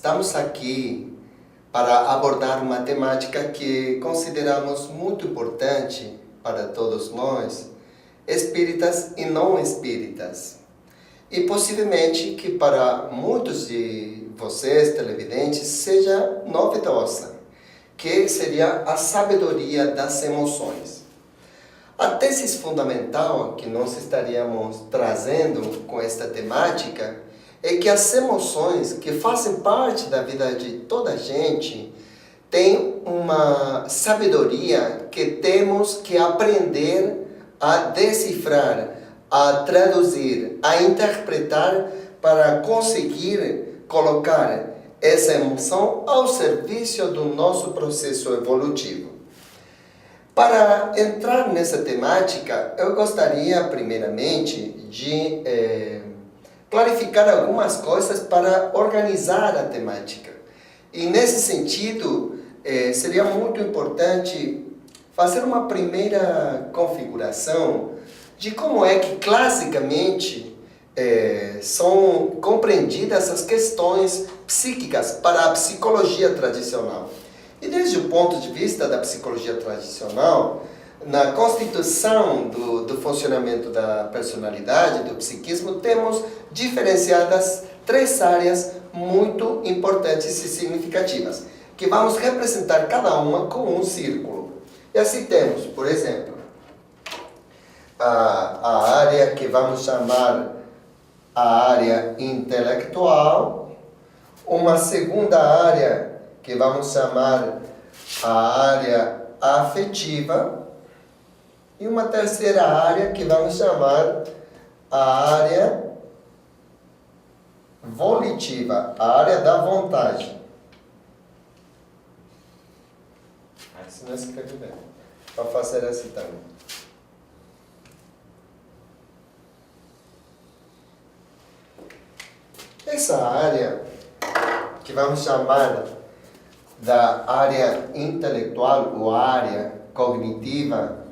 Estamos aqui para abordar uma temática que consideramos muito importante para todos nós, espíritas e não espíritas. E possivelmente que para muitos de vocês, televidentes, seja novidosa, que seria a sabedoria das emoções. A tese fundamental que nós estaríamos trazendo com esta temática é que as emoções que fazem parte da vida de toda a gente têm uma sabedoria que temos que aprender a decifrar, a traduzir, a interpretar para conseguir colocar essa emoção ao serviço do nosso processo evolutivo. Para entrar nessa temática, eu gostaria primeiramente de clarificar algumas coisas para organizar a temática. E nesse sentido, seria muito importante fazer uma primeira configuração de como é que classicamente são compreendidas as questões psíquicas para a psicologia tradicional. E desde o ponto de vista da psicologia tradicional, na constituição do funcionamento da personalidade, do psiquismo, temos diferenciadas três áreas muito importantes e significativas, que vamos representar cada uma com um círculo. E assim temos, por exemplo, a área que vamos chamar a área intelectual, uma segunda área que vamos chamar a área afetiva, e uma terceira área que vamos chamar a área volitiva, a área da vontade. Se não escreve bem, para fazer assim também. Essa área que vamos chamar da área intelectual ou área cognitiva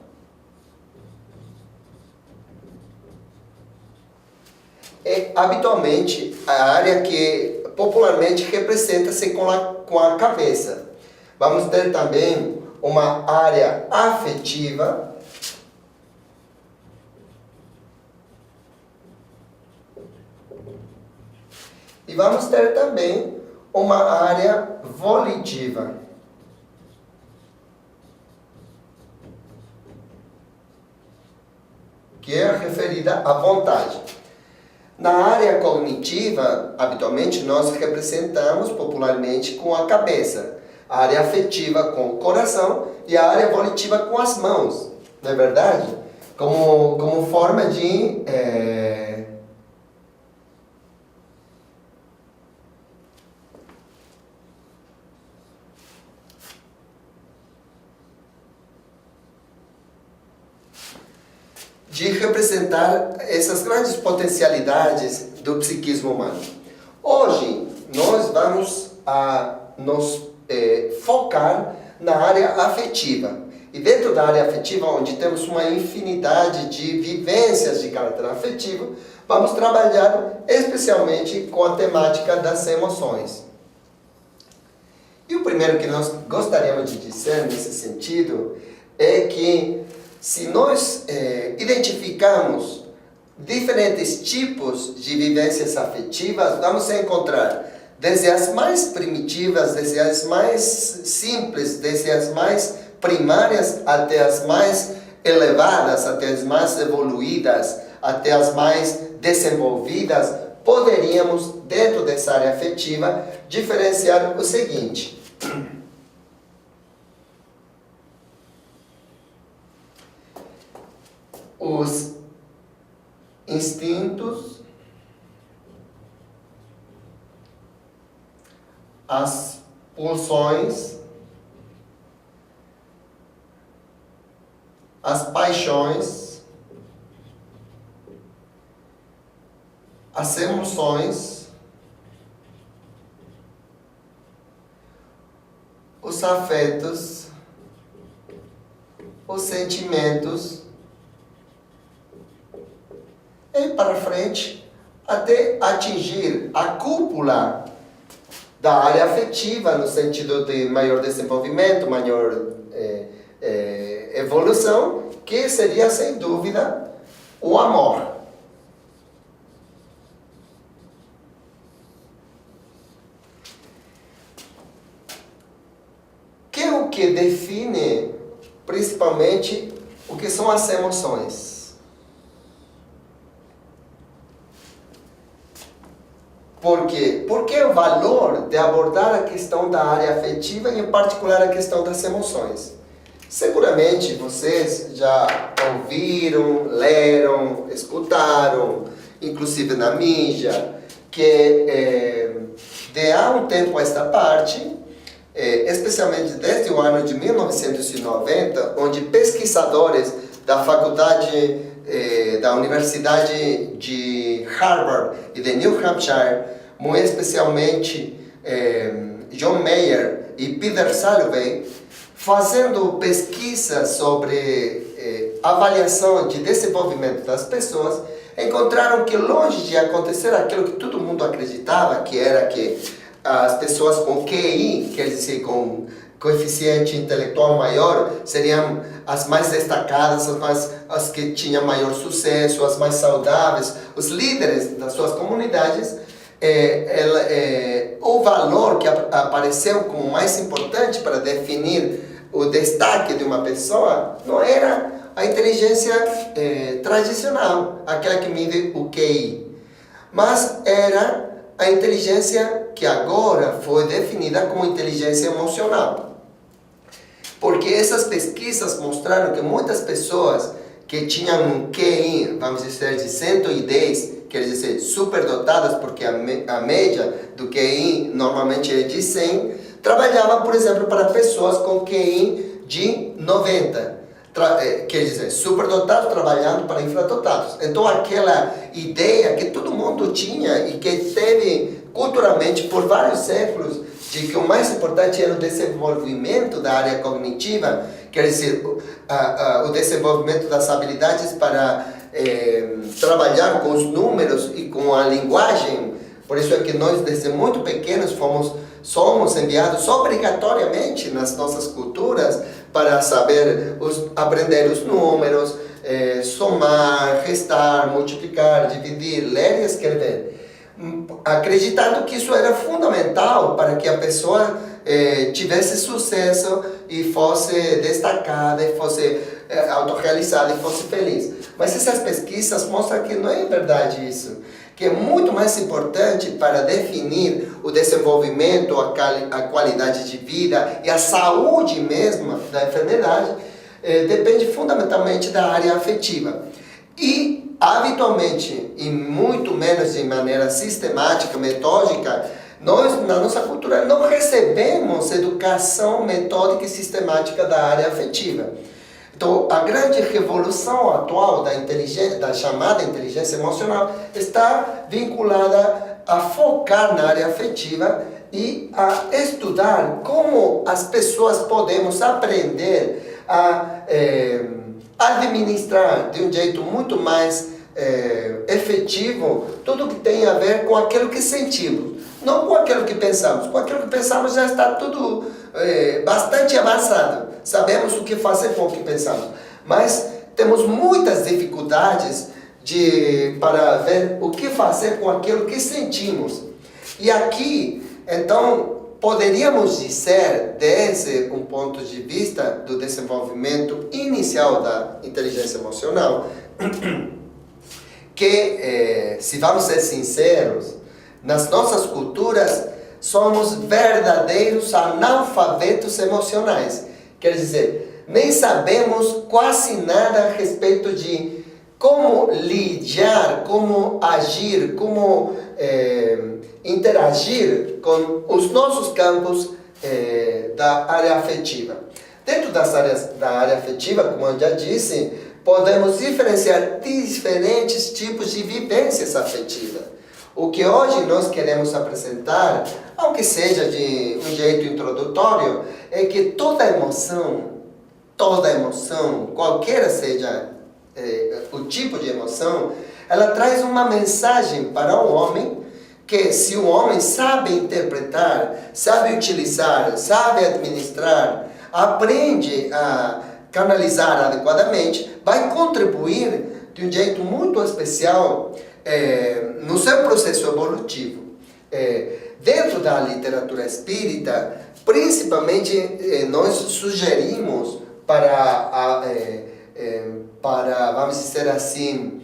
é habitualmente a área que popularmente representa-se com a cabeça. Vamos ter também uma área afetiva, e vamos ter também uma área volitiva, que é referida à vontade. Na área cognitiva, habitualmente nós representamos popularmente com a cabeça, a área afetiva com o coração e a área volitiva com as mãos, não é verdade? Como forma de representar essas grandes potencialidades do psiquismo humano. Hoje, nós vamos nos focar na área afetiva. E dentro da área afetiva, onde temos uma infinidade de vivências de caráter afetivo, vamos trabalhar especialmente com a temática das emoções. E o primeiro que nós gostaríamos de dizer nesse sentido é que se nós identificamos diferentes tipos de vivências afetivas, vamos encontrar desde as mais primitivas, desde as mais simples, desde as mais primárias até as mais elevadas, até as mais evoluídas, até as mais desenvolvidas. Poderíamos, dentro dessa área afetiva, diferenciar o seguinte: os instintos, as pulsões, as paixões, as emoções, os afetos, os sentimentos, e para frente até atingir a cúpula da área afetiva, no sentido de maior desenvolvimento, maior evolução, que seria, sem dúvida, o amor. Que é o que define, principalmente, o que são as emoções. Por quê? Porque o valor de abordar a questão da área afetiva e, em particular, a questão das emoções. Seguramente vocês já ouviram, leram, escutaram, inclusive na mídia, que de há um tempo a esta parte, especialmente desde o ano de 1990, onde pesquisadores da faculdade da Universidade de Harvard e de New Hampshire, muito especialmente John Mayer e Peter Salovey, fazendo pesquisa sobre avaliação de desenvolvimento das pessoas, encontraram que, longe de acontecer aquilo que todo mundo acreditava, que era que as pessoas com QI, quer dizer, com coeficiente intelectual maior, seriam as mais destacadas, as que tinham maior sucesso, as mais saudáveis, os líderes das suas comunidades. O valor que apareceu como mais importante para definir o destaque de uma pessoa não era a inteligência tradicional, aquela que mide o QI, mas era a inteligência que agora foi definida como inteligência emocional. Porque essas pesquisas mostraram que muitas pessoas que tinham um QI, vamos dizer, de 110, quer dizer, superdotadas, porque a média do QI normalmente é de 100, trabalhavam, por exemplo, para pessoas com QI de 90. Quer dizer, superdotados trabalhando para infradotados. Então, aquela ideia que todo mundo tinha e que teve culturalmente por vários séculos, de que o mais importante era o desenvolvimento da área cognitiva, quer dizer, o desenvolvimento das habilidades para trabalhar com os números e com a linguagem. Por isso é que nós, desde muito pequenos, somos enviados obrigatoriamente nas nossas culturas para saber aprender os números, somar, restar, multiplicar, dividir, ler e escrever. Acreditando que isso era fundamental para que a pessoa tivesse sucesso e fosse destacada, e fosse autorrealizada e fosse feliz. Mas essas pesquisas mostram que não é verdade isso. Que é muito mais importante para definir o desenvolvimento, a qualidade de vida e a saúde mesmo da enfermidade, depende fundamentalmente da área afetiva. E, habitualmente, e muito menos de maneira sistemática, metódica, nós, na nossa cultura, não recebemos educação metódica e sistemática da área afetiva. Então, a grande revolução atual da chamada inteligência emocional está vinculada a focar na área afetiva e a estudar como as pessoas podemos aprender a administrar de um jeito muito mais efetivo tudo que tem a ver com aquilo que sentimos. Não com aquilo que pensamos. Com aquilo que pensamos já está tudo bastante avançado. Sabemos o que fazer com o que pensamos. Mas temos muitas dificuldades para ver o que fazer com aquilo que sentimos. E aqui, então, poderíamos dizer, desde um ponto de vista do desenvolvimento inicial da inteligência emocional, que, se vamos ser sinceros, nas nossas culturas, somos verdadeiros analfabetos emocionais. Quer dizer, nem sabemos quase nada a respeito de como lidar, como agir, como interagir com os nossos campos da área afetiva. Dentro da área afetiva, como eu já disse, podemos diferenciar diferentes tipos de vivências afetivas. O que hoje nós queremos apresentar, aunque seja de um jeito introdutório, é que toda emoção, qualquer seja o tipo de emoção, ela traz uma mensagem para o homem que se o homem sabe interpretar, sabe utilizar, sabe administrar, aprende a canalizar adequadamente, vai contribuir de um jeito muito especial no seu processo evolutivo. Dentro da literatura espírita, principalmente nós sugerimos para, vamos dizer assim,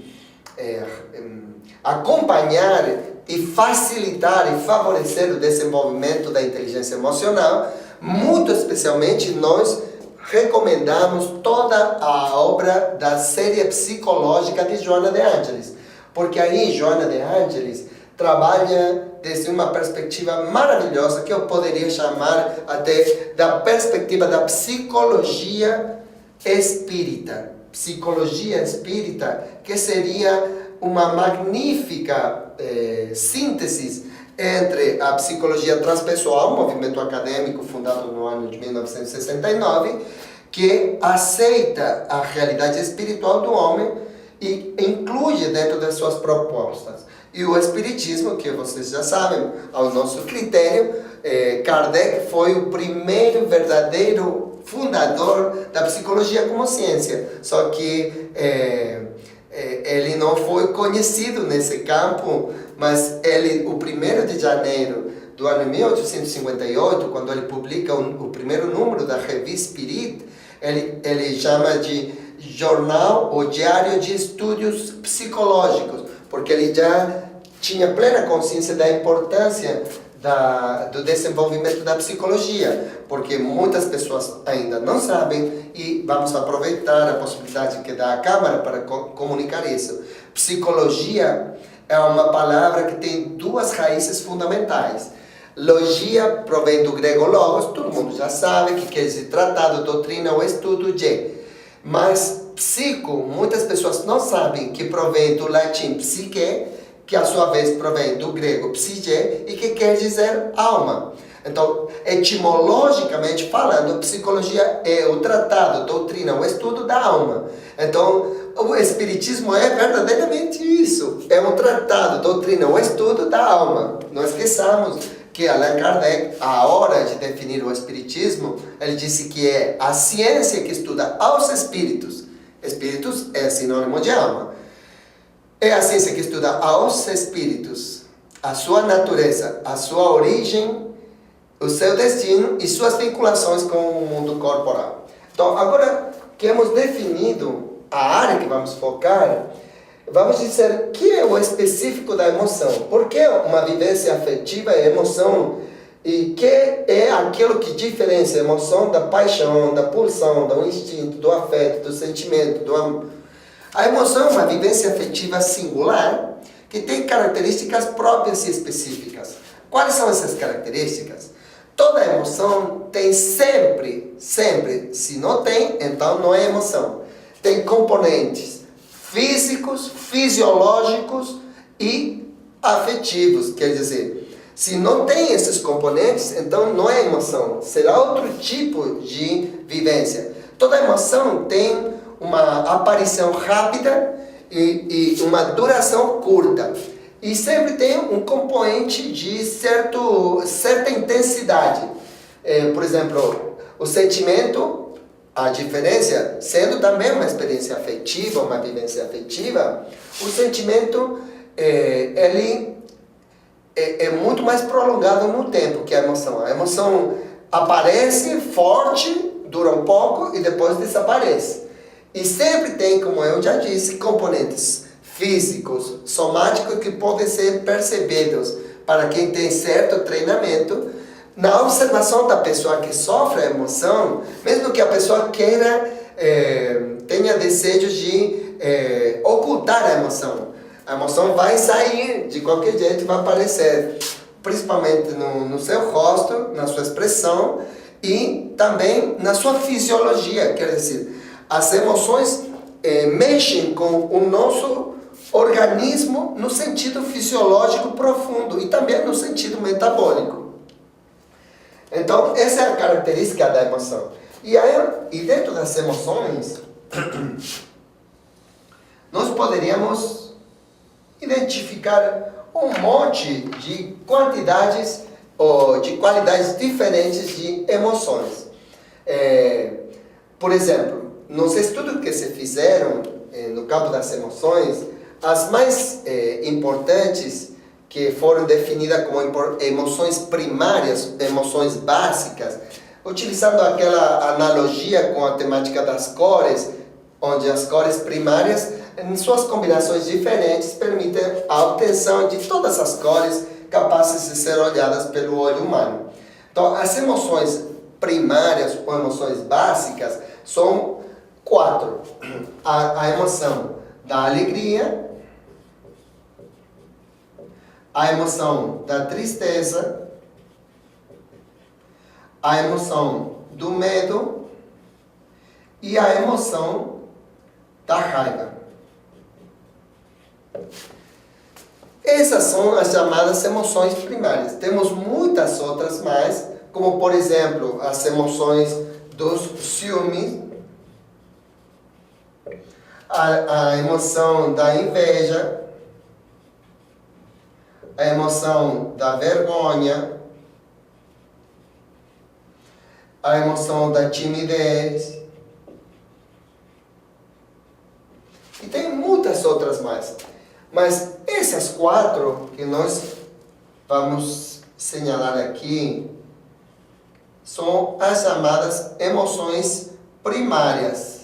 acompanhar e facilitar e favorecer o desenvolvimento da inteligência emocional, muito especialmente nós recomendamos toda a obra da série psicológica de Joana de Ângeles, porque aí Joana de Ângeles trabalha desde uma perspectiva maravilhosa que eu poderia chamar até da perspectiva da psicologia espírita. Psicologia espírita, que seria uma magnífica síntese entre a psicologia transpessoal, um movimento acadêmico fundado no ano de 1969, que aceita a realidade espiritual do homem e inclui dentro das suas propostas. E o Espiritismo, que vocês já sabem, ao nosso critério, Kardec foi o primeiro verdadeiro fundador da psicologia como ciência. Só que ele não foi conhecido nesse campo, mas ele, o 1º de janeiro do ano 1858, quando ele publica o primeiro número da Revista Spirit, ele chama de Jornal ou Diário de Estudos Psicológicos, porque ele já tinha plena consciência da importância do desenvolvimento da psicologia, porque muitas pessoas ainda não sabem e vamos aproveitar a possibilidade que dá a Câmara para comunicar isso. Psicologia é uma palavra que tem duas raízes fundamentais. Logia provém do grego logos, todo mundo já sabe que quer dizer tratado, doutrina ou estudo de. Mas psico, muitas pessoas não sabem que provém do latim psique, que a sua vez provém do grego psique e que quer dizer alma. Então, etimologicamente falando, psicologia é o tratado, doutrina, o estudo da alma. Então, o Espiritismo é verdadeiramente isso. É um tratado, doutrina, o estudo da alma. Não esqueçamos que Allan Kardec, à hora de definir o Espiritismo, ele disse que é a ciência que estuda aos espíritos. Espíritos é sinônimo de alma. É a ciência que estuda aos espíritos, a sua natureza, a sua origem, o seu destino e suas vinculações com o mundo corporal. Então, agora que hemos definido a área que vamos focar, vamos dizer que é o específico da emoção. Por que uma vivência afetiva é emoção? E que é aquilo que diferencia a emoção da paixão, da pulsão, do instinto, do afeto, do sentimento, do amor. A emoção é uma vivência afetiva singular que tem características próprias e específicas. Quais são essas características? Toda emoção tem sempre, se não tem, então não é emoção. Tem componentes físicos, fisiológicos e afetivos. Quer dizer, se não tem esses componentes, então não é emoção. Será outro tipo de vivência. Toda emoção tem uma aparição rápida e uma duração curta. E sempre tem um componente de certa intensidade. Por exemplo, o sentimento, a diferença, sendo também uma experiência afetiva, uma vivência afetiva, o sentimento ele é muito mais prolongado no tempo que a emoção. A emoção aparece forte, dura um pouco e depois desaparece. E sempre tem, como eu já disse, componentes físicos, somáticos que podem ser percebidos para quem tem certo treinamento na observação da pessoa que sofre a emoção, mesmo que a pessoa queira, tenha desejo de ocultar a emoção. A emoção vai sair de qualquer jeito, vai aparecer, principalmente no seu rosto, na sua expressão e também na sua fisiologia. Quer dizer, as emoções mexem com o nosso organismo no sentido fisiológico profundo e também no sentido metabólico. Então, essa é a característica da emoção. E dentro das emoções, nós poderíamos identificar um monte de quantidades ou de qualidades diferentes de emoções. Por exemplo, nos estudos que se fizeram no campo das emoções, as mais importantes que foram definidas como emoções primárias, emoções básicas, utilizando aquela analogia com a temática das cores, onde as cores primárias, em suas combinações diferentes, permitem a obtenção de todas as cores capazes de ser olhadas pelo olho humano. Então, as emoções primárias ou emoções básicas são 4. A emoção da alegria, a emoção da tristeza, a emoção do medo e a emoção da raiva. Essas são as chamadas emoções primárias. Temos muitas outras mais, como por exemplo, as emoções dos ciúmes, a emoção da inveja, a emoção da vergonha, a emoção da timidez. E tem muitas outras mais. Mas essas 4 que nós vamos señalar aqui são as chamadas emoções primárias.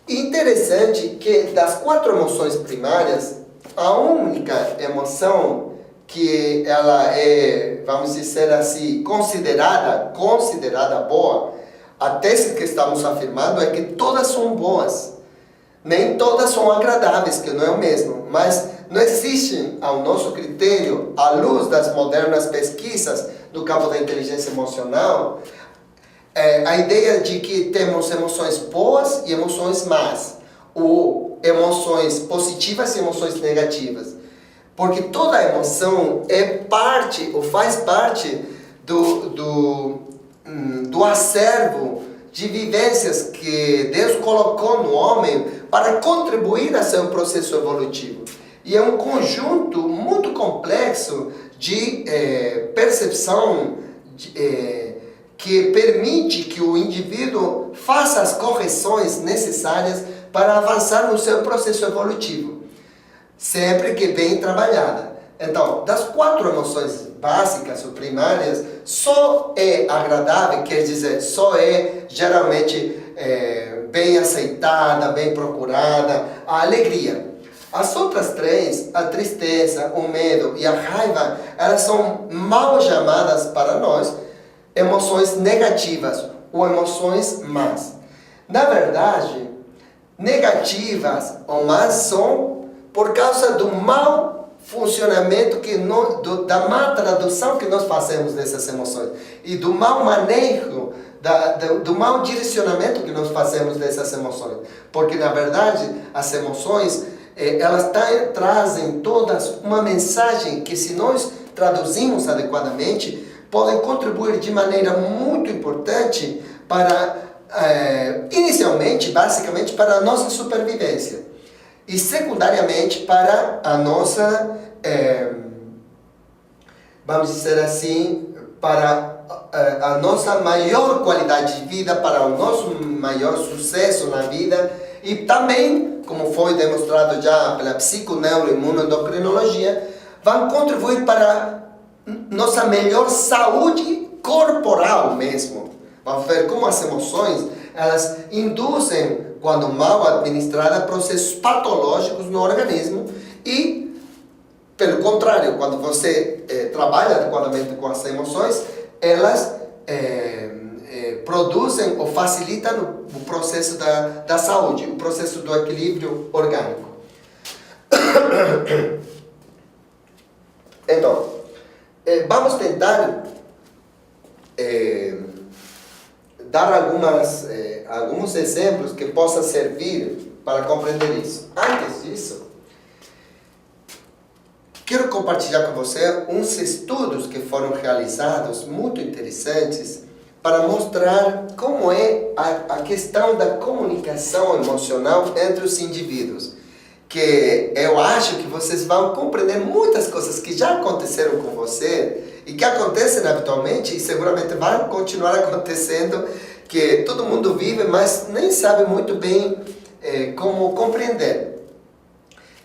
Interessante que das 4 emoções primárias, a única emoção que ela é, vamos dizer assim, considerada boa, a tese que estamos afirmando é que todas são boas. Nem todas são agradáveis, que não é o mesmo, mas não existe, ao nosso critério, à luz das modernas pesquisas do campo da inteligência emocional, a ideia de que temos emoções boas e emoções más, ou emoções positivas e emoções negativas. Porque toda emoção é parte, ou faz parte do acervo de vivências que Deus colocou no homem para contribuir a seu processo evolutivo. E é um conjunto muito complexo de percepção que permite que o indivíduo faça as correções necessárias para avançar no seu processo evolutivo, sempre que bem trabalhada. Então, das 4 emoções básicas ou primárias, só é agradável, quer dizer, só é geralmente bem aceitada, bem procurada, a alegria. As outras 3, a tristeza, o medo e a raiva, elas são mal chamadas para nós emoções negativas ou emoções más. Na verdade, negativas ou más são por causa do mau funcionamento da má tradução que nós fazemos dessas emoções e do mau manejo, do mau direcionamento que nós fazemos dessas emoções. Porque, na verdade, as emoções, elas trazem todas uma mensagem que, se nós traduzimos adequadamente, podem contribuir de maneira muito importante para, inicialmente, basicamente, para a nossa supervivência. E secundariamente para a nossa, vamos dizer assim, para a nossa maior qualidade de vida, para o nosso maior sucesso na vida e também, como foi demonstrado já pela psiconeuroimunoendocrinologia, vão contribuir para nossa melhor saúde corporal mesmo. Vamos ver como as emoções, elas induzem, quando mal administradas, processos patológicos no organismo e, pelo contrário, quando você trabalha adequadamente com as emoções, elas produzem ou facilitam o processo da saúde, o processo do equilíbrio orgânico. Então, vamos tentar dar alguns exemplos que possam servir para compreender isso. Antes disso, quero compartilhar com você uns estudos que foram realizados muito interessantes para mostrar como é a questão da comunicação emocional entre os indivíduos. Que eu acho que vocês vão compreender muitas coisas que já aconteceram com você e que acontecem habitualmente e seguramente vão continuar acontecendo, que todo mundo vive, mas nem sabe muito bem como compreender.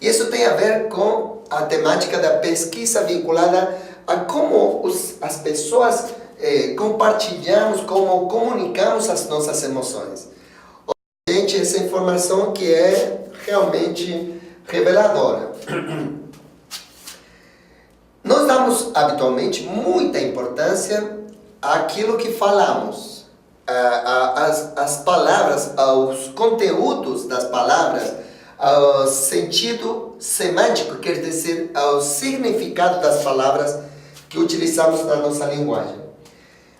Isso tem a ver com a temática da pesquisa vinculada a como as pessoas compartilhamos, como comunicamos as nossas emoções. Gente, essa informação que é realmente reveladora. Nós damos habitualmente muita importância àquilo que falamos, às palavras, aos conteúdos das palavras, ao sentido semântico, quer dizer, ao significado das palavras que utilizamos na nossa linguagem.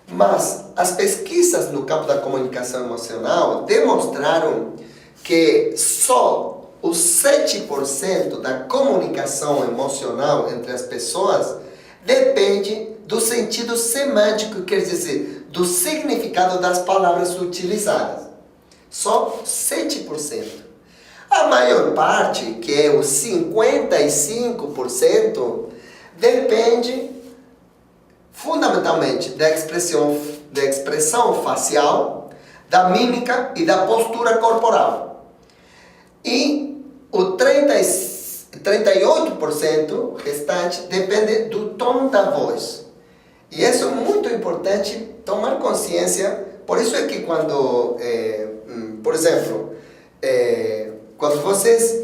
Mas as pesquisas no campo da comunicação emocional demonstraram que só os 7% da comunicação emocional entre as pessoas depende do sentido semântico, quer dizer, do significado das palavras utilizadas. Só 7%. A maior parte, que é os 55%, depende fundamentalmente da expressão facial, da mímica e da postura corporal. E o 38% restante depende do tom da voz. E isso é muito importante tomar consciência. Por isso é que quando, por exemplo, quando vocês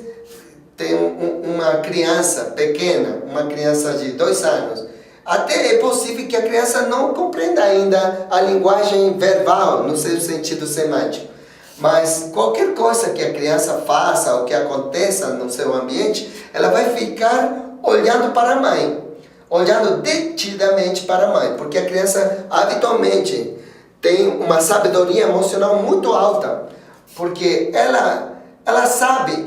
têm uma criança pequena, uma criança de 2 anos, até é possível que a criança não compreenda ainda a linguagem verbal no seu sentido semântico. Mas qualquer coisa que a criança faça ou que aconteça no seu ambiente, ela vai ficar olhando para a mãe, olhando detidamente para a mãe, porque a criança habitualmente tem uma sabedoria emocional muito alta, porque ela sabe,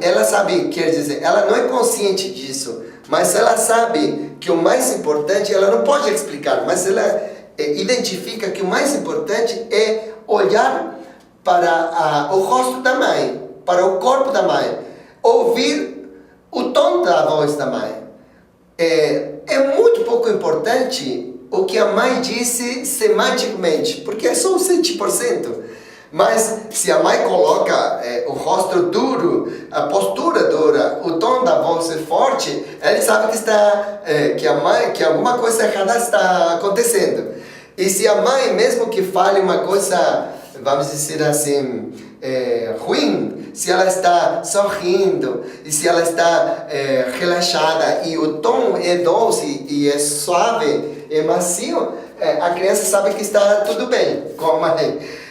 quer dizer, ela não é consciente disso, mas ela sabe que o mais importante, ela não pode explicar, mas ela identifica que o mais importante é olhar para o rosto da mãe, para o corpo da mãe, ouvir o tom da voz da mãe. É muito pouco importante o que a mãe disse semanticamente, porque é só 7%. Mas se a mãe coloca o rosto duro, a postura dura, o tom da voz é forte, ele sabe que alguma coisa errada está acontecendo. E se a mãe, mesmo que fale uma coisa, vamos dizer assim, ruim, se ela está sorrindo e se ela está relaxada e o tom é doce e é suave, é macio, a criança sabe que está tudo bem com a mãe.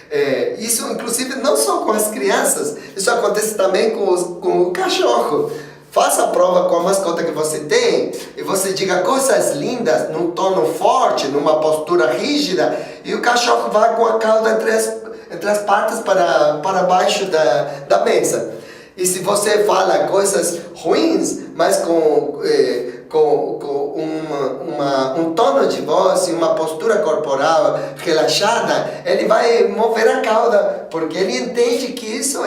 Isso, inclusive, não só com as crianças, isso acontece também com o cachorro. Faça a prova com a mascota que você tem e você diga coisas lindas num tono forte, numa postura rígida, e o cachorro vai com a cauda entre as patas para baixo da mesa. E se você fala coisas ruins, mas com um tono de voz e uma postura corporal relaxada, ele vai mover a cauda, porque ele entende que isso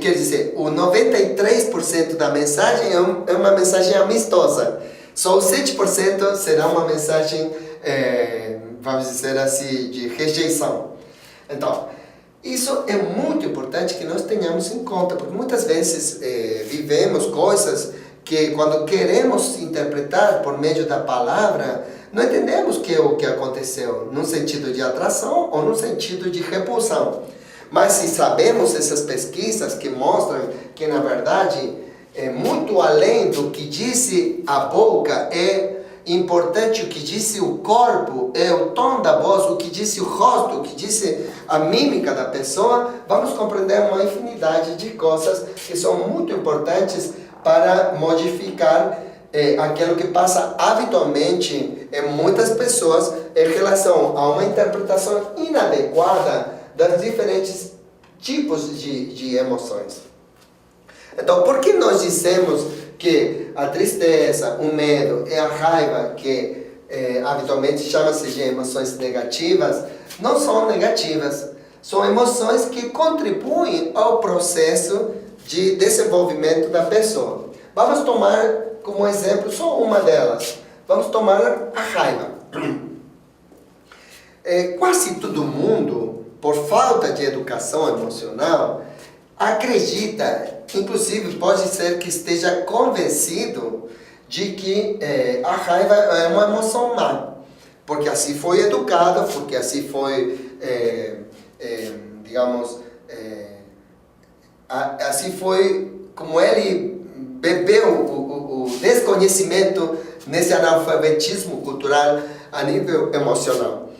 quer dizer, o 93% da mensagem é uma mensagem amistosa. Só o 7% será uma mensagem, vamos dizer assim, de rejeição. Então, isso é muito importante que nós tenhamos em conta, porque muitas vezes vivemos coisas que quando queremos interpretar por meio da palavra, não entendemos o que aconteceu, no sentido de atração ou no sentido de repulsão. Mas se sabemos essas pesquisas que mostram que, na verdade, muito além do que disse a boca, é importante o que disse o corpo, é o tom da voz, o que disse o rosto, o que disse a mímica da pessoa, vamos compreender uma infinidade de coisas que são muito importantes para modificar aquilo que passa habitualmente em muitas pessoas em relação a uma interpretação inadequada das diferentes tipos de emoções. Então, por que nós dissemos que a tristeza, o medo e a raiva que habitualmente chama-se de emoções negativas, não são negativas. São emoções que contribuem ao processo de desenvolvimento da pessoa. Vamos tomar como exemplo só uma delas. Vamos tomar a raiva. Quase todo mundo, por falta de educação emocional, acredita, inclusive pode ser que esteja convencido de que a raiva é uma emoção má, porque assim foi educado, porque assim foi, assim foi como ele bebeu o desconhecimento nesse analfabetismo cultural a nível emocional.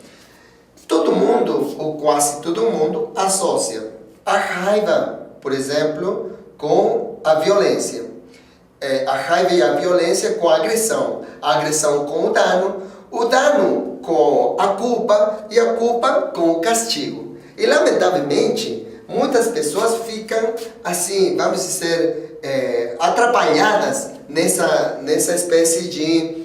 Todo mundo, ou quase todo mundo, associa a raiva, por exemplo, com a violência. A raiva e a violência com a agressão com o dano com a culpa e a culpa com o castigo. E, lamentavelmente, muitas pessoas ficam, assim, vamos dizer, atrapalhadas nessa espécie de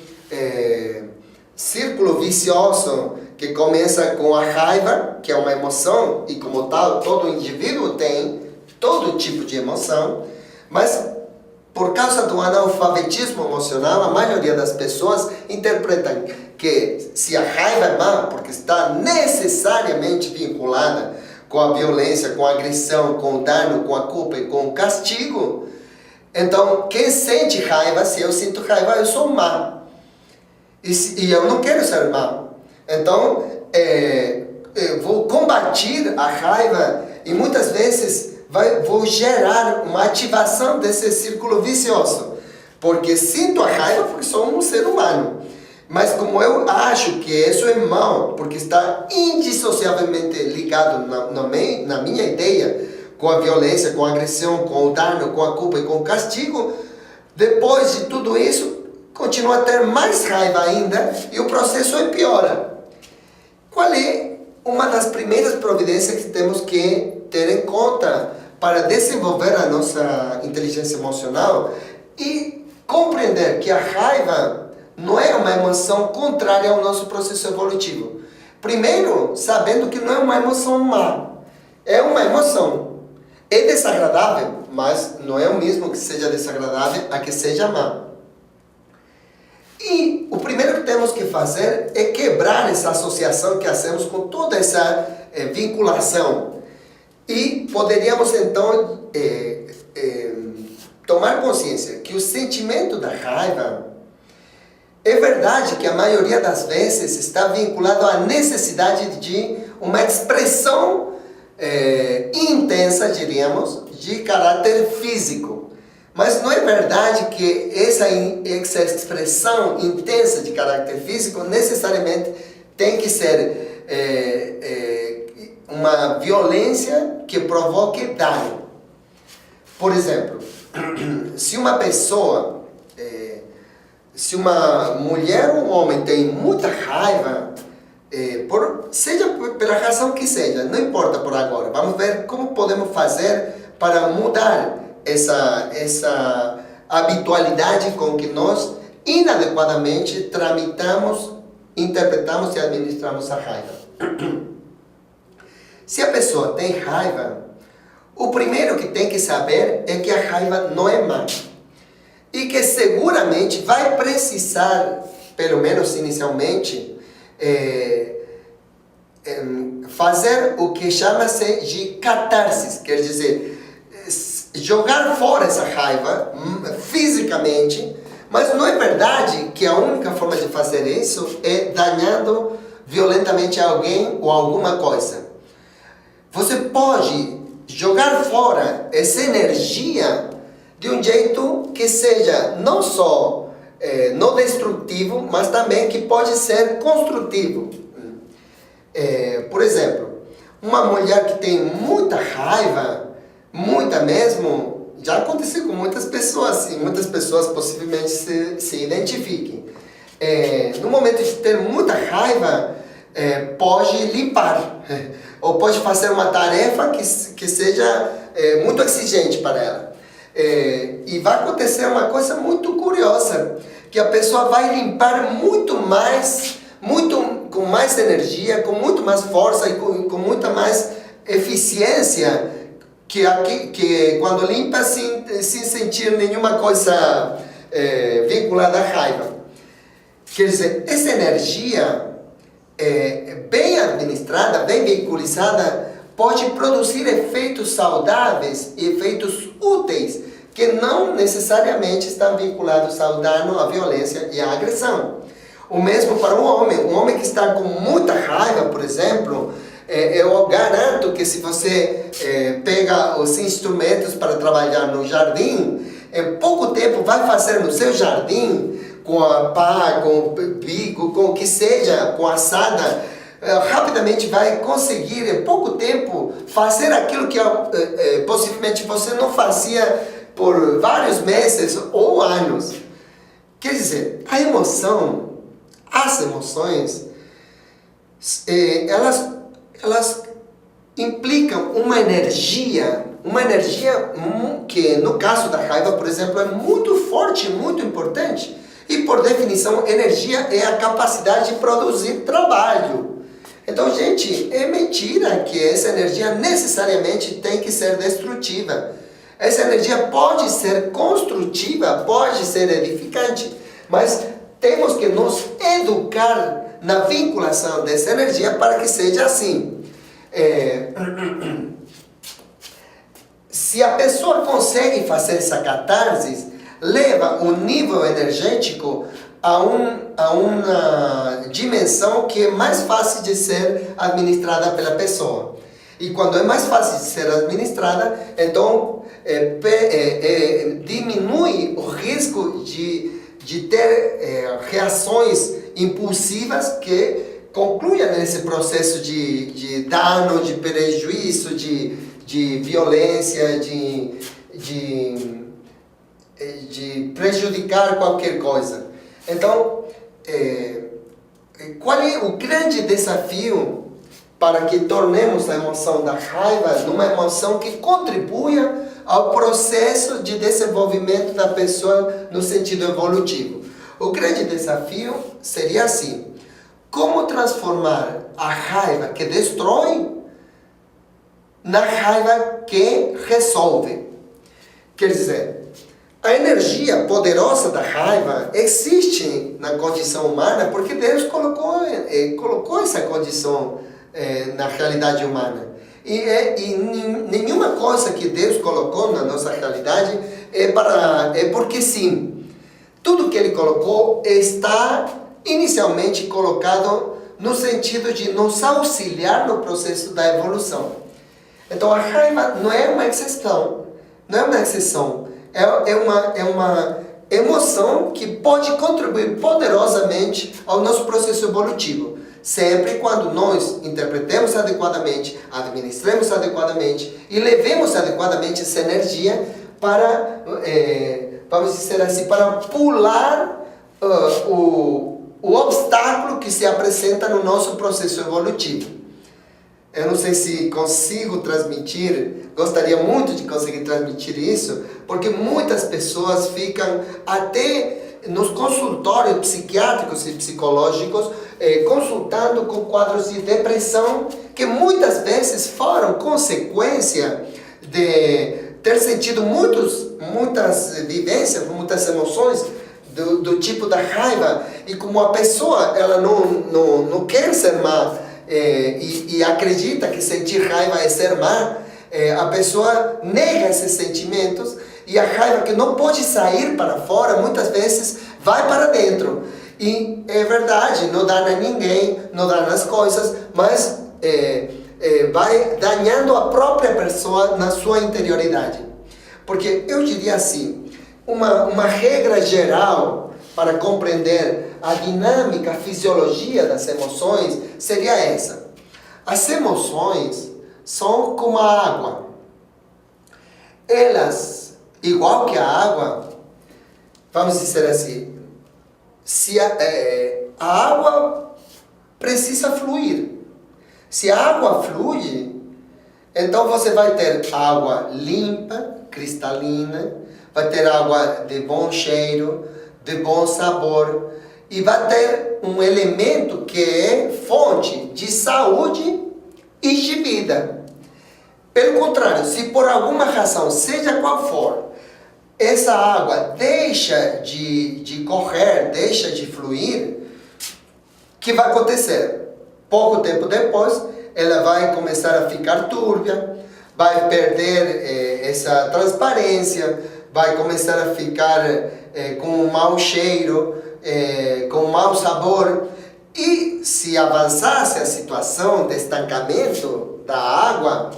círculo vicioso que começa com a raiva, que é uma emoção, e como tal, todo indivíduo tem todo tipo de emoção, mas por causa do analfabetismo emocional, a maioria das pessoas interpretam que se a raiva é má, porque está necessariamente vinculada com a violência, com a agressão, com o dano, com a culpa e com o castigo, então quem sente raiva, se eu sinto raiva, eu sou má. E eu não quero ser má. Então, eu vou combater a raiva e muitas vezes vou gerar uma ativação desse círculo vicioso. Porque sinto a raiva porque sou um ser humano. Mas como eu acho que isso é mal, porque está indissociavelmente ligado na minha ideia com a violência, com a agressão, com o dano, com a culpa e com o castigo, depois de tudo isso, continua a ter mais raiva ainda e o processo piora. Qual é uma das primeiras providências que temos que ter em conta para desenvolver a nossa inteligência emocional e compreender que a raiva não é uma emoção contrária ao nosso processo evolutivo? Primeiro, sabendo que não é uma emoção má, é uma emoção. É desagradável, mas não é o mesmo que seja desagradável a que seja má. E o primeiro que temos que fazer é quebrar essa associação que hacemos com toda essa vinculação. E poderíamos então tomar consciência que o sentimento da raiva é verdade que a maioria das vezes está vinculado à necessidade de uma expressão intensa, diríamos, de caráter físico. Mas não é verdade que essa expressão intensa de caráter físico necessariamente tem que ser uma violência que provoque dano. Por exemplo, se uma pessoa, se uma mulher ou um homem tem muita raiva, seja pela razão que seja, não importa por agora, vamos ver como podemos fazer para mudar essa habitualidade com que nós inadequadamente tramitamos, interpretamos e administramos a raiva. Se a pessoa tem raiva, o primeiro que tem que saber é que a raiva não é má. E que seguramente vai precisar, pelo menos inicialmente, fazer o que chama-se de catarse, quer dizer, jogar fora essa raiva fisicamente, mas não é verdade que a única forma de fazer isso é danhando violentamente alguém ou alguma coisa. Você pode jogar fora essa energia de um jeito que seja não só não destrutivo, mas também que pode ser construtivo. Por exemplo, uma mulher que tem muita raiva, muita mesmo, já aconteceu com muitas pessoas, e muitas pessoas possivelmente se identifiquem. No momento de ter muita raiva, pode limpar, ou pode fazer uma tarefa que seja muito exigente para ela. E vai acontecer uma coisa muito curiosa, que a pessoa vai limpar muito mais, com mais energia, com muito mais força e com muita mais eficiência que quando limpa sem sentir nenhuma coisa vinculada à raiva. Quer dizer, essa energia bem administrada, bem veiculizada, pode produzir efeitos saudáveis e efeitos úteis, que não necessariamente estão vinculados ao dano, à violência e à agressão. O mesmo para um homem que está com muita raiva, por exemplo, eu garanto que se você pega os instrumentos para trabalhar no jardim, em pouco tempo vai fazer no seu jardim, com a pá, com o pico, com o que seja, com a assada, rapidamente vai conseguir, em pouco tempo, fazer aquilo que possivelmente você não fazia por vários meses ou anos. Quer dizer, as emoções, elas implicam uma energia que, no caso da raiva, por exemplo, é muito forte, muito importante. E, por definição, energia é a capacidade de produzir trabalho. Então, gente, é mentira que essa energia necessariamente tem que ser destrutiva. Essa energia pode ser construtiva, pode ser edificante, mas temos que nos educar na vinculação dessa energia para que seja assim. Se a pessoa consegue fazer essa catarse, leva o nível energético a uma dimensão que é mais fácil de ser administrada pela pessoa. E quando é mais fácil de ser administrada, então diminui o risco de ter reações impulsivas que concluam nesse processo de dano, de prejuízo, de violência, de prejudicar qualquer coisa. Então, qual é o grande desafio para que tornemos a emoção da raiva numa emoção que contribua ao processo de desenvolvimento da pessoa no sentido evolutivo? O grande desafio seria assim: como transformar a raiva que destrói na raiva que resolve? Quer dizer, a energia poderosa da raiva existe na condição humana porque Deus colocou essa condição na realidade humana. E nenhuma coisa que Deus colocou na nossa realidade é porque sim. Tudo que Ele colocou está inicialmente colocado no sentido de nos auxiliar no processo da evolução. Então a raiva não é uma exceção, é uma emoção que pode contribuir poderosamente ao nosso processo evolutivo, sempre quando nós interpretemos adequadamente, administremos adequadamente e levemos adequadamente essa energia para, vamos dizer assim, para pular o obstáculo que se apresenta no nosso processo evolutivo. Eu não sei se consigo transmitir, gostaria muito de conseguir transmitir isso, porque muitas pessoas ficam até nos consultórios psiquiátricos e psicológicos consultando com quadros de depressão que muitas vezes foram consequência de ter sentido muitas vivências, muitas emoções do tipo da raiva, e como a pessoa ela não quer ser má, e acredita que sentir raiva é ser má, a pessoa nega esses sentimentos, e a raiva que não pode sair para fora, muitas vezes vai para dentro. E é verdade, não dana ninguém, não dana as coisas, mas vai danhando a própria pessoa na sua interioridade. Porque eu diria assim, uma regra geral para compreender a dinâmica, a fisiologia das emoções seria essa: as emoções são como a água. Elas, igual que a água, vamos dizer assim, se a água precisa fluir. Se a água flui, então você vai ter água limpa, cristalina, vai ter água de bom cheiro, de bom sabor e vai ter um elemento que é fonte de saúde e de vida. Pelo contrário, se por alguma razão, seja qual for, essa água deixa de correr, deixa de fluir, o que vai acontecer? Pouco tempo depois, ela vai começar a ficar túrbia, vai perder essa transparência, vai começar a ficar com um mau cheiro, com um mau sabor. E se avançasse a situação de estancamento da água,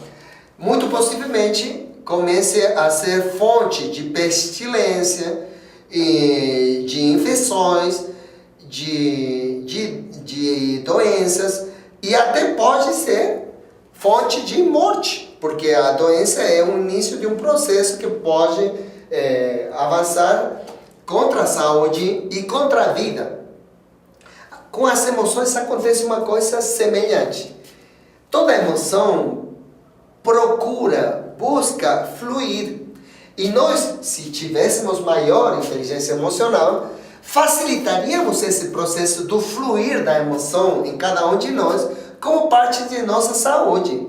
muito possivelmente comece a ser fonte de pestilência, de infecções, de doenças, e até pode ser fonte de morte, porque a doença é o início de um processo que pode avançar contra a saúde e contra a vida. Com as emoções acontece uma coisa semelhante. Toda emoção busca fluir. E nós, se tivéssemos maior inteligência emocional, facilitaríamos esse processo do fluir da emoção em cada um de nós como parte de nossa saúde.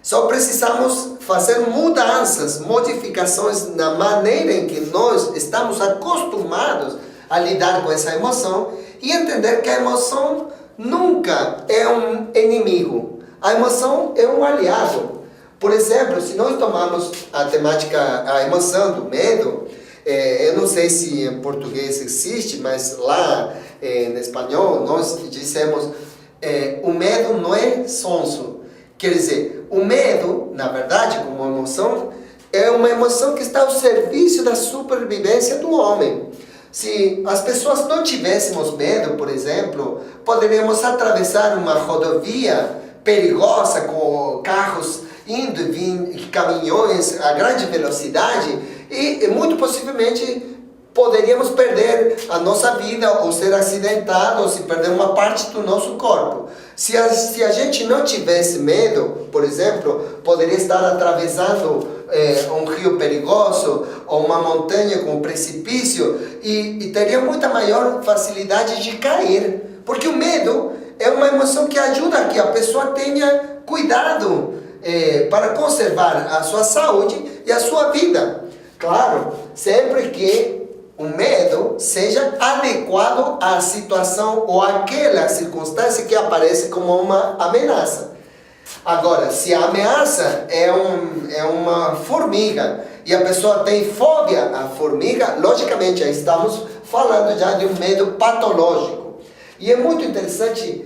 Só precisamos fazer mudanças, modificações na maneira em que nós estamos acostumados a lidar com essa emoção e entender que a emoção nunca é um inimigo. A emoção é um aliado. Por exemplo, se nós tomarmos a temática, a emoção do medo, eu não sei se em português existe, mas lá em espanhol nós dizemos o medo não é sonso. Quer dizer, o medo, na verdade, como emoção, é uma emoção que está ao serviço da supervivência do homem. Se as pessoas não tivéssemos medo, por exemplo, poderíamos atravessar uma rodovia perigosa com carros indo e vindo, caminhões a grande velocidade e muito possivelmente poderíamos perder a nossa vida ou ser acidentados ou se perder uma parte do nosso corpo. Se a gente não tivesse medo, por exemplo, poderia estar atravessando um rio perigoso ou uma montanha com um precipício e teria muita maior facilidade de cair. Porque o medo é uma emoção que ajuda a que a pessoa tenha cuidado para conservar a sua saúde e a sua vida. Claro, sempre que o medo seja adequado à situação ou àquela circunstância que aparece como uma ameaça. Agora, se a ameaça é uma formiga e a pessoa tem fobia à formiga, logicamente já estamos falando já de um medo patológico. E é muito interessante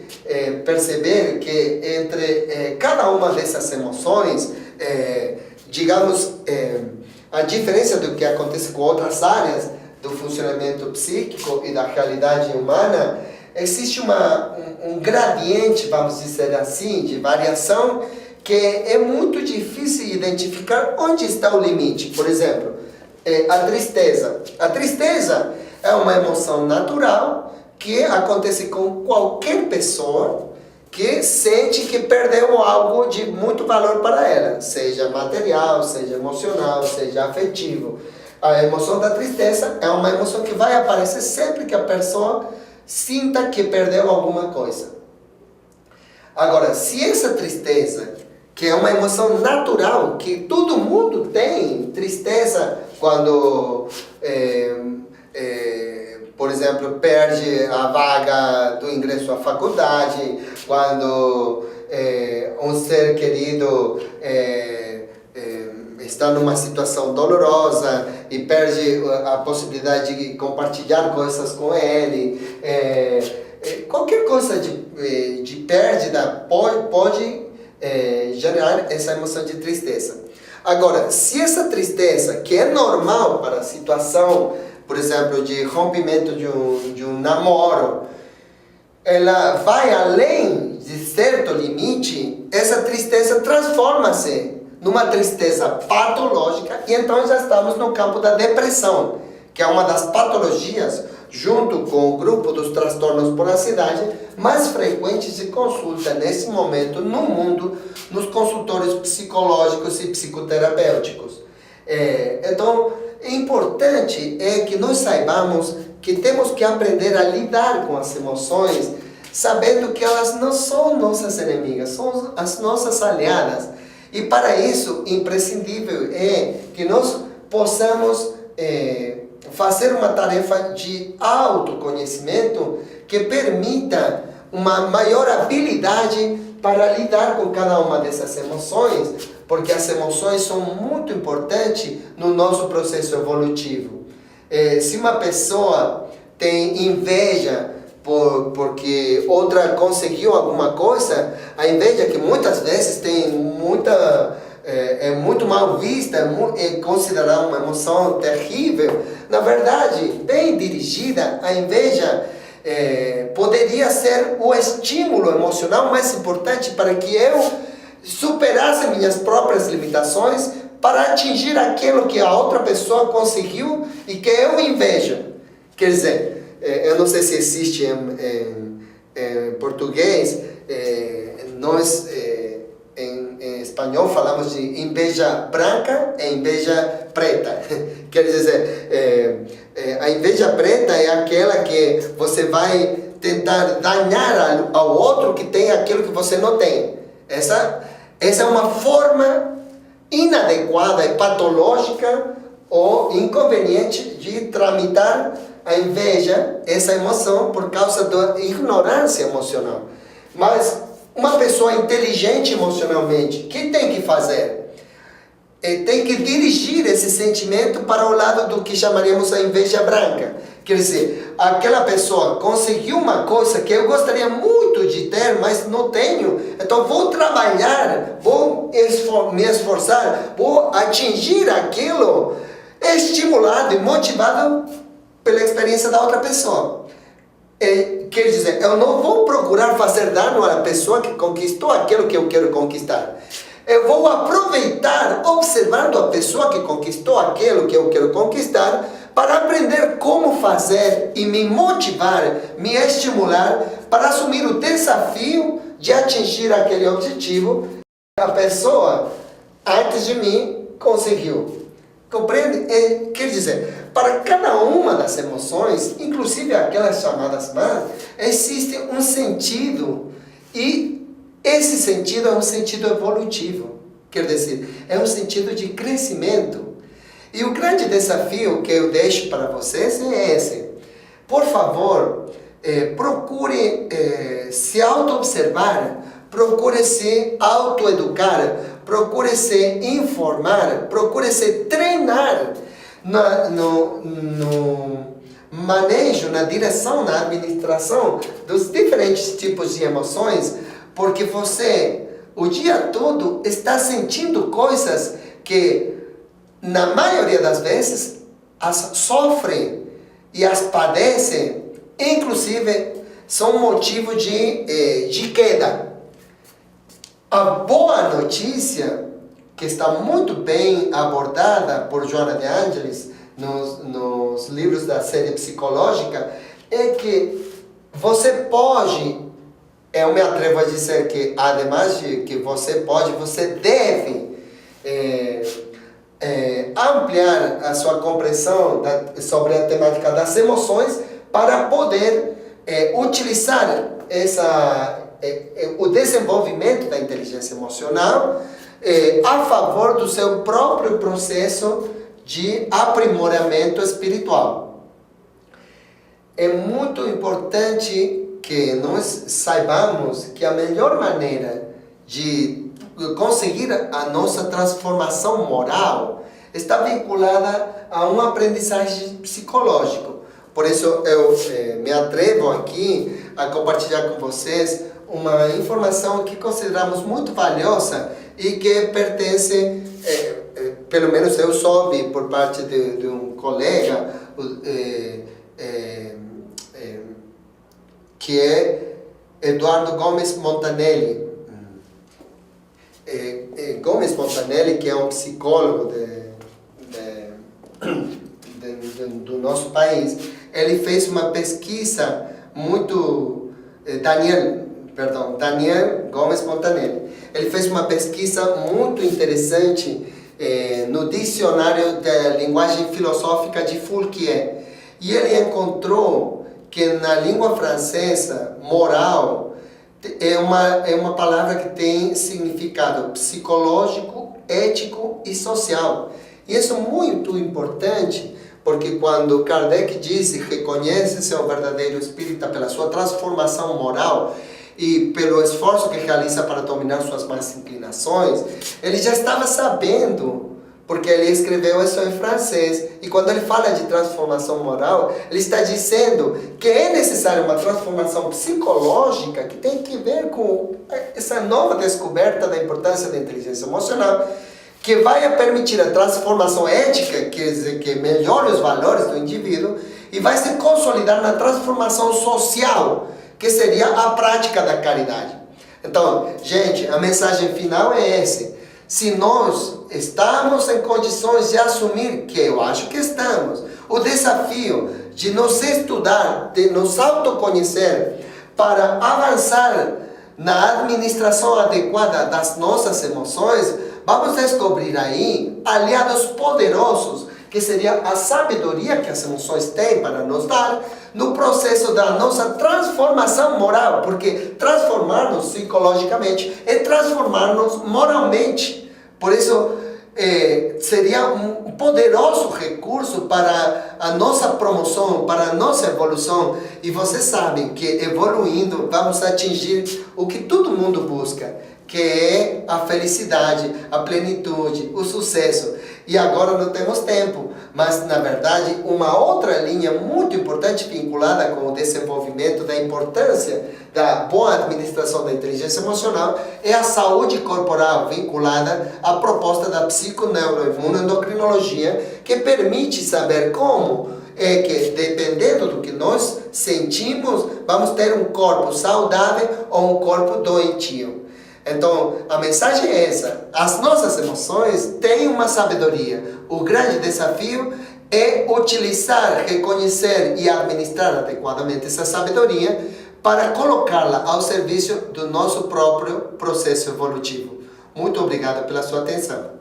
perceber que entre cada uma dessas emoções, a diferença do que acontece com outras áreas do funcionamento psíquico e da realidade humana, existe um gradiente, vamos dizer assim, de variação que é muito difícil identificar onde está o limite. Por exemplo, a tristeza. A tristeza é uma emoção natural que acontece com qualquer pessoa que sente que perdeu algo de muito valor para ela, seja material, seja emocional, seja afetivo. A emoção da tristeza é uma emoção que vai aparecer sempre que a pessoa sinta que perdeu alguma coisa. Agora, se essa tristeza, que é uma emoção natural, que todo mundo tem, tristeza quando, por exemplo, perde a vaga do ingresso à faculdade, quando um ser querido está numa situação dolorosa e perde a possibilidade de compartilhar coisas com ele. Qualquer coisa de pérdida pode gerar essa emoção de tristeza. Agora, se essa tristeza, que é normal para a situação, por exemplo, de rompimento de um namoro, ela vai além de certo limite, essa tristeza transforma-se numa tristeza patológica, e então já estamos no campo da depressão, que é uma das patologias, junto com o grupo dos transtornos por ansiedade, mais frequentes de consulta nesse momento no mundo, nos consultórios psicológicos e psicoterapêuticos. Então, é importante que nós saibamos que temos que aprender a lidar com as emoções, sabendo que elas não são nossas inimigas, são as nossas aliadas. E para isso, imprescindível é que nós possamos fazer uma tarefa de autoconhecimento que permita uma maior habilidade para lidar com cada uma dessas emoções, porque as emoções são muito importantes no nosso processo evolutivo. Se uma pessoa tem inveja porque outra conseguiu alguma coisa, a inveja, que muitas vezes é muito mal vista, é considerada uma emoção terrível, na verdade, bem dirigida, a inveja poderia ser o estímulo emocional mais importante para que eu superasse minhas próprias limitações para atingir aquilo que a outra pessoa conseguiu e que eu invejo. Quer dizer, eu não sei se existe em português, nós em espanhol falamos de inveja branca e inveja preta. Quer dizer, a inveja preta é aquela que você vai tentar danhar ao outro que tem aquilo que você não tem. Essa é uma forma inadequada e patológica ou inconveniente de tramitar a inveja, essa emoção, por causa da ignorância emocional. Mas uma pessoa inteligente emocionalmente, o que tem que fazer? Tem que dirigir esse sentimento para o lado do que chamaríamos a inveja branca. Quer dizer, aquela pessoa conseguiu uma coisa que eu gostaria muito de ter, mas não tenho, então vou trabalhar, vou me esforçar, vou atingir aquilo, estimulado e motivado pela experiência da outra pessoa. Quer dizer, eu não vou procurar fazer dano à pessoa que conquistou aquilo que eu quero conquistar. Eu vou aproveitar, observando a pessoa que conquistou aquilo que eu quero conquistar, para aprender como fazer e me motivar, me estimular para assumir o desafio de atingir aquele objetivo que a pessoa antes de mim conseguiu. Compreende? Quer dizer, para cada uma das emoções, inclusive aquelas chamadas más, existe um sentido, e esse sentido é um sentido evolutivo. Quer dizer, é um sentido de crescimento. E o grande desafio que eu deixo para vocês é esse. Por favor, procure se auto-observar, procure se autoeducar, procure se informar, procure se treinar no manejo, na direção, na administração dos diferentes tipos de emoções, porque você, o dia todo, está sentindo coisas que, na maioria das vezes, as sofrem e as padecem, inclusive são motivo de queda. A boa notícia, que está muito bem abordada por Joana de Ângeles nos livros da série psicológica, é que você pode, eu me atrevo a dizer que, ademais de que você pode, você deve ampliar a sua compreensão sobre a temática das emoções para poder utilizar o desenvolvimento da inteligência emocional a favor do seu próprio processo de aprimoramento espiritual. É muito importante que nós saibamos que a melhor maneira de conseguir a nossa transformação moral está vinculada a uma aprendizagem psicológica. Por isso eu me atrevo aqui a compartilhar com vocês uma informação que consideramos muito valiosa e que pertence, pelo menos eu soube por parte de um colega, que é Eduardo Gomes Montanelli. Gomes Montanelli, que é um psicólogo do nosso país, ele fez uma pesquisa muito... Daniel Gomes Montanelli. Ele fez uma pesquisa muito interessante no dicionário da linguagem filosófica de Fouquier. e ele encontrou que na língua francesa, moral é uma palavra que tem significado psicológico, ético e social. E isso é muito importante, porque quando Kardec diz reconhece seu verdadeiro espírita pela sua transformação moral e pelo esforço que realiza para dominar suas más inclinações, ele já estava sabendo, porque ele escreveu isso em francês. E quando ele fala de transformação moral, ele está dizendo que é necessária uma transformação psicológica que tem que ver com essa nova descoberta da importância da inteligência emocional, que vai permitir a transformação ética, quer dizer, que melhore os valores do indivíduo, e vai se consolidar na transformação social, que seria a prática da caridade. Então, gente, a mensagem final é essa. Se nós estamos em condições de assumir, que eu acho que estamos, o desafio de nos estudar, de nos autoconhecer, para avançar na administração adequada das nossas emoções, vamos descobrir aí aliados poderosos, que seria a sabedoria que as emoções têm para nos dar no processo da nossa transformação moral, porque transformar-nos psicologicamente é transformar-nos moralmente. Por isso, seria um poderoso recurso para a nossa promoção, para a nossa evolução. E vocês sabem que evoluindo vamos atingir o que todo mundo busca, que é a felicidade, a plenitude, o sucesso. E agora não temos tempo, mas na verdade uma outra linha muito importante vinculada com o desenvolvimento da importância da boa administração da inteligência emocional é a saúde corporal, vinculada à proposta da psiconeuroimunoendocrinologia, que permite saber como é que, dependendo do que nós sentimos, vamos ter um corpo saudável ou um corpo doentio. Então, a mensagem é essa: as nossas emoções têm uma sabedoria. O grande desafio é utilizar, reconhecer e administrar adequadamente essa sabedoria para colocá-la ao serviço do nosso próprio processo evolutivo. Muito obrigado pela sua atenção.